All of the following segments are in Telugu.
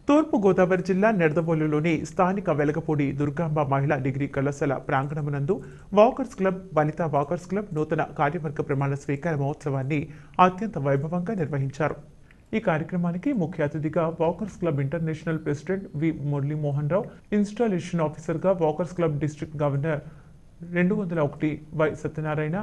తూర్పు గోదావరి జిల్లా నెడదవోలులోని స్థానిక వెలగపూడి దుర్గాంబ మహిళా డిగ్రీ కళాశాల ప్రాంగణమునందు Walkers Club Vanitha Walkers Club నూతన కార్యవర్గ ప్రమాణ స్వీకార మహోత్సవాన్ని అత్యంత వైభవంగా నిర్వహించారు. ఈ కార్యక్రమానికి ముఖ్య అతిథిగా Walkers Club International president V Muralimohan Rao, installation ఆఫీసర్గా Walkers Club district governor 201 Y Satyanarayana,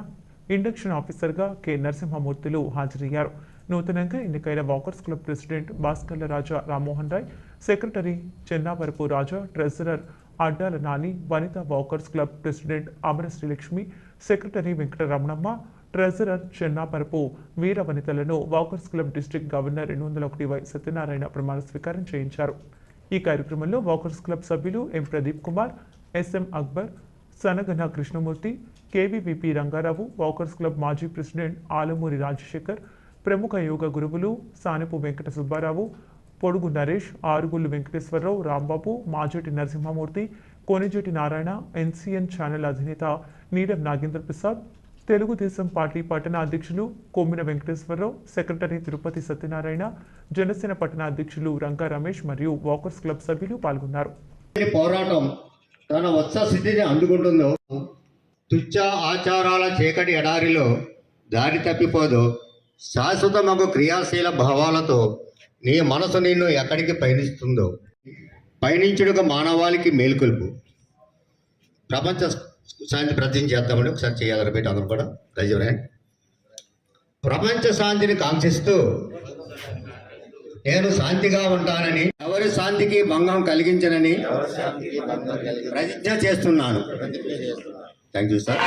induction ఆఫీసర్గా కె నరసింహమూర్తులు హాజరయ్యారు. నూతనంగా ఎన్నికైన Walkers Club president Bhaskarla Raja Rammohan Roy, secretary Chennavarapu Raja, treasurer Addala Nani, Vanitha Walkers Club president Amara Srilakshmi, secretary Venkataramanamma, treasurer Chennaparapu Veera వనితలను Walkers Club district governor 201 Y Satyanarayana ప్రమాణ స్వీకారం చేయించారు. ఈ కార్యక్రమంలో వాకర్స్ క్లబ్ సభ్యులు M Pradeep Kumar, S M Akbar, Sanagana Krishnamurthy, K V V P Rangarao, walkers club మాజీ ప్రెసిడెంట్ ఆలమూరి రాజశేఖర్, ప్రముఖ యోగ గురువులు సానపు వెంకట సుబ్బారావు, పొడుగు నరేష్, ఆరుగుళ్ళు వెంకటేశ్వరరావు, రాంబాబు, మాజేటి నరసింహమూర్తి, కోనిజేటి నారాయణ, ఎన్సీఎన్ ఛానల్ అధినేత నీలం నాగేంద్ర ప్రసాద్, తెలుగుదేశం పార్టీ పట్టణ అధ్యక్షులు కొమ్మిన వెంకటేశ్వరరావు, సెక్రటరీ తిరుపతి సత్యనారాయణ, జనసేన పట్టణ అధ్యక్షులు రంగా రమేష్ మరియు వాకర్స్ క్లబ్ సభ్యులు పాల్గొన్నారు. పోరాటం తన వత్సస్థితిని అందుకుంటుందో, తుచ్చ ఆచారాల చీకటి ఎడారిలో దారి తప్పిపోదు, శాశ్వతమగు క్రియాశీల భావాలతో నీ మనసు నిన్ను ఎక్కడికి పయనిస్తుందో పయనించుడుగా మానవాళికి మేలుకొల్పు. ప్రపంచ శాంతి ప్రతిజ్ఞ చేద్దామని ఒకసారి చేయాలి బయట అందరూ కూడా దయచేసి. ప్రపంచ శాంతిని కాంక్షిస్తూ నేను శాంతిగా ఉంటానని, ఎవరి శాంతికి భంగం కలిగించనని ప్రతిజ్ఞ చేస్తున్నాను. Thank you sir.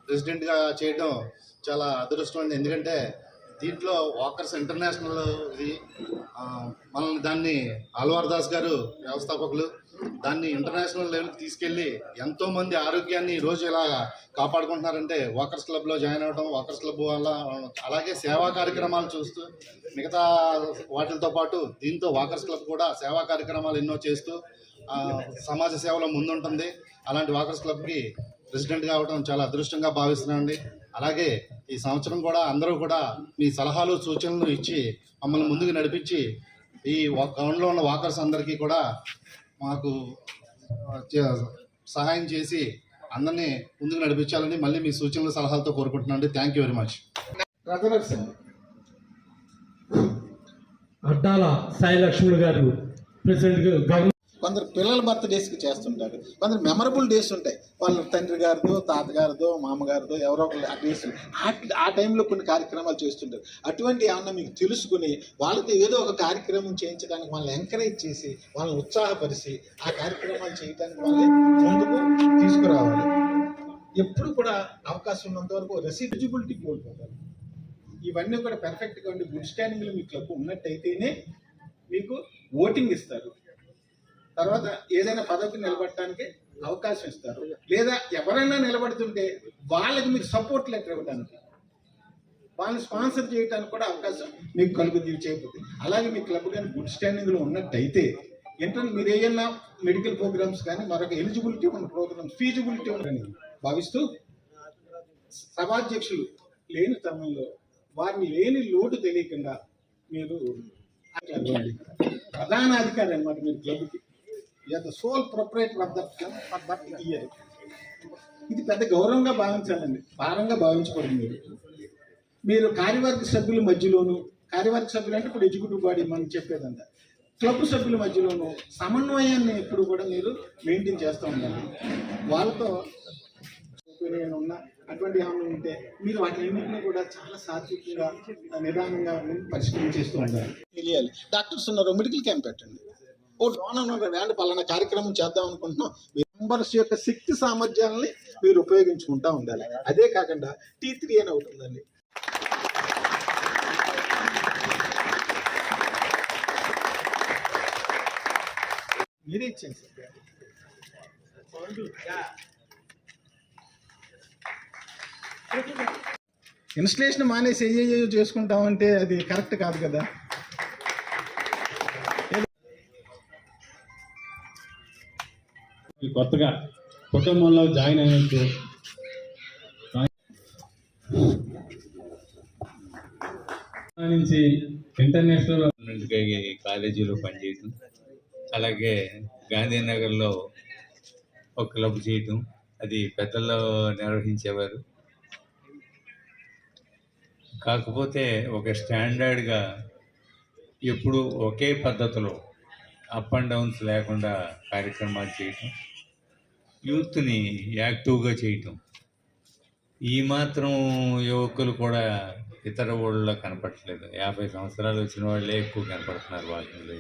ప్రెసిడెంట్గా చేయడం చాలా అదృష్టమైంది. ఎందుకంటే దీంట్లో వాకర్స్ ఇంటర్నేషనల్ ఇది మనల్ని దాన్ని ఆల్వార్ దాస్ గారు వ్యవస్థాపకులు దాన్ని ఇంటర్నేషనల్ లెవెల్కి తీసుకెళ్ళి ఎంతోమంది ఆరోగ్యాన్ని ఈరోజు ఇలా కాపాడుకుంటున్నారంటే వాకర్స్ క్లబ్లో జాయిన్ అవ్వడం, వాకర్స్ క్లబ్ వల్ల. అలాగే సేవా కార్యక్రమాలు చూస్తూ మిగతా వాటితో పాటు దీంతో వాకర్స్ క్లబ్ కూడా సేవా కార్యక్రమాలు ఎన్నో చేస్తూ సమాజ సేవలో ముందుంటుంది. అలాంటి వాకర్స్ క్లబ్కి ప్రెసిడెంట్గా అవ్వడం చాలా అదృష్టంగా భావిస్తున్నానండి. అలాగే ఈ సంవత్సరం కూడా అందరూ కూడా మీ సలహాలు సూచనలు ఇచ్చి మమ్మల్ని ముందుకు నడిపించి ఈ గ్రౌండ్లో ఉన్న వాకర్స్ అందరికీ కూడా మాకు సహాయం చేసి అందరినీ ముందుకు నడిపించాలని మళ్ళీ మీ సూచనలు సలహాలతో కోరుకుంటున్నాను. Thank you very much. Addala Sai Lakshman garu president. కొందరు పిల్లల బర్త్డేస్కి చేస్తుంటారు, కొందరు మెమరబుల్ డేస్ ఉంటాయి. వాళ్ళ తండ్రి గారిదో, తాతగారిదో, మామగారిదో ఎవరో ఒకళ్ళు ఆ డేస్ ఆ టైంలో కొన్ని కార్యక్రమాలు చేస్తుంటారు. అటువంటి ఏమన్నా మీకు తెలుసుకుని వాళ్ళతో ఏదో ఒక కార్యక్రమం చేయించడానికి వాళ్ళని ఎంకరేజ్ చేసి వాళ్ళని ఉత్సాహపరిచి ఆ కార్యక్రమాలు చేయడానికి వాళ్ళని ముందుకు తీసుకురావాలి. ఎప్పుడు కూడా అవకాశం ఉన్నంత వరకు రెసిజిబిలిటీ కోల్పోతారు. ఇవన్నీ కూడా పెర్ఫెక్ట్గా ఉండి గుడ్ స్టాండింగ్లో మీ క్లబ్ ఉన్నట్టయితేనే మీకు ఓటింగ్ ఇస్తారు. తర్వాత ఏదైనా పదవికి నిలబడటానికి అవకాశం ఇస్తారు. లేదా ఎవరైనా నిలబడుతుంటే వాళ్ళకి మీకు సపోర్ట్ లెటర్ ఇవ్వడానికి, వాళ్ళని స్పాన్సర్ చేయడానికి కూడా అవకాశం మీకు కలుగుతుంది చేయకపోతే. అలాగే మీ క్లబ్ కానీ గుడ్ స్టాండింగ్లో ఉన్నట్టయితే మీరు ఏదైనా మెడికల్ ప్రోగ్రామ్స్ కానీ మరొక ఎలిజిబిలిటీ ఉన్న ప్రోగ్రామ్స్ ఫీజిబిలిటీ ఉందని భావిస్తూ సభాధ్యక్షులు లేని తరుణంలో వారిని లేని లోటు తెలియకుండా మీరు ప్రధాన అధికారి అన్నమాట. మీరు క్లబ్కి the sole proprietor of that club for that year. ఇది పెద్ద గౌరవంగా భావించాలండి, భారంగా భావించకూడదు. మీరు కార్యవర్గ సభ్యుల మధ్యలోనూ, కార్యవర్గ సభ్యులు అంటే ఇప్పుడు ఎగ్జిక్యూటివ్ బాడీ మనం చెప్పేదంతా, క్లబ్ సభ్యుల మధ్యలోనూ సమన్వయాన్ని ఎప్పుడు కూడా మీరు మెయింటైన్ చేస్తూ ఉండాలి. వాళ్ళతో నేను ఉన్నా అటువంటి ఏమైనా ఉంటే మీరు వాటిని కూడా చాలా సాత్వికంగా నిదానంగా పరిష్కరించేస్తూ ఉండాలి. తెలియాలి. డాక్టర్స్ ఉన్నారు, మెడికల్ క్యాంప్ పెట్టండి. ఓ డోనర్ వేండి పలానా కార్యక్రమం చేద్దాం అనుకుంటున్నాం. మెంబర్స్ యొక్క శక్తి సామర్థ్యాలని మీరు ఉపయోగించుకుంటూ ఉండాలి. అదే కాకుండా T3 అని ఒకటి ఉందండి. మీరే ఇచ్చేయండి సార్. ఇన్స్టలేషన్ మానేసి ఏ చేసుకుంటామంటే అది కరెక్ట్ కాదు కదా. కొత్తగా కుటుంబంలో జాయిన్ అయినట్టు నుంచి ఇంటర్నేషనల్ కాలేజీలో పనిచేయటం, అలాగే గాంధీనగర్లో ఒక క్లబ్ చేయటం, అది పెద్దల్లో నిర్వహించేవారు. కాకపోతే ఒక స్టాండర్డ్గా ఎప్పుడు ఒకే పద్ధతిలో అప్ అండ్ డౌన్స్ లేకుండా కార్యక్రమాలు చేయటం, యూత్ని యాక్టివ్గా చేయటం. ఈ మాత్రం యువకులు కూడా ఇతర ఊళ్ళలో కనపడట్లేదు. 50 సంవత్సరాలు వచ్చిన వాళ్ళే ఎక్కువ కనపడుతున్నారు వాకింగ్లో.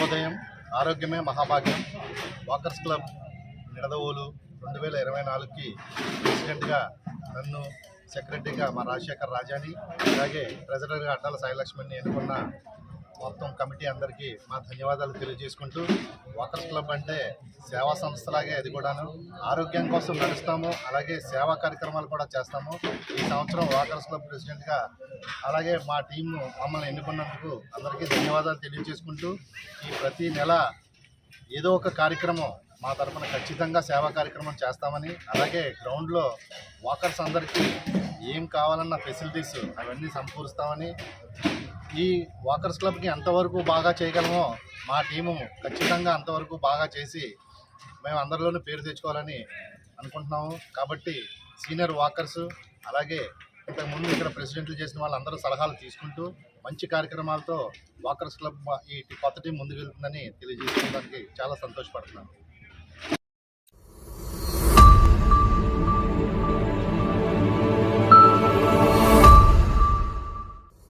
జ్ఞానోదయం, ఆరోగ్యమే మహాభాగ్యం వాకర్స్ క్లబ్ నిడదవోలు 2024కి ప్రెసిడెంట్గా నన్ను, సెక్రటరీగా మా రాజశేఖర్ రాజాని, అలాగే ట్రెజరర్గా అడ్డాల సాయిలక్ష్మణ్ని ఎన్నుకున్న మొత్తం కమిటీ అందరికీ మా ధన్యవాదాలు తెలియజేసుకుంటూ, వాకర్స్ క్లబ్ అంటే సేవా సంస్థలాగే అది కూడాను ఆరోగ్యం కోసం నడుస్తాము, అలాగే సేవా కార్యక్రమాలు కూడా చేస్తాము. ఈ సంవత్సరం వాకర్స్ క్లబ్ ప్రెసిడెంట్గా అలాగే మా టీంను మమ్మల్ని ఎన్నుకున్నందుకు అందరికీ ధన్యవాదాలు తెలియజేసుకుంటూ, ఈ ప్రతి నెల ఏదో ఒక కార్యక్రమం మా తరఫున ఖచ్చితంగా సేవా కార్యక్రమం చేస్తామని, అలాగే గ్రౌండ్లో వాకర్స్ అందరికీ ఏం కావాలన్న ఫెసిలిటీస్ అవన్నీ సమకూరుస్తామని, ఈ వాకర్స్ క్లబ్కి ఎంతవరకు బాగా చేయగలమో మా టీము ఖచ్చితంగా అంతవరకు బాగా చేసి మేము అందరిలోనూ పేరు తెచ్చుకోవాలని అనుకుంటున్నాము. కాబట్టి సీనియర్ వాకర్స్ అలాగే ఇంతకుముందు ఇక్కడ ప్రెసిడెంట్లు చేసిన వాళ్ళందరూ సలహాలు తీసుకుంటూ మంచి కార్యక్రమాలతో వాకర్స్ క్లబ్ ఈ కొత్త టీం ముందుకు వెళ్తుందని తెలియజేసుకోవడానికి చాలా సంతోషపడుతున్నాను.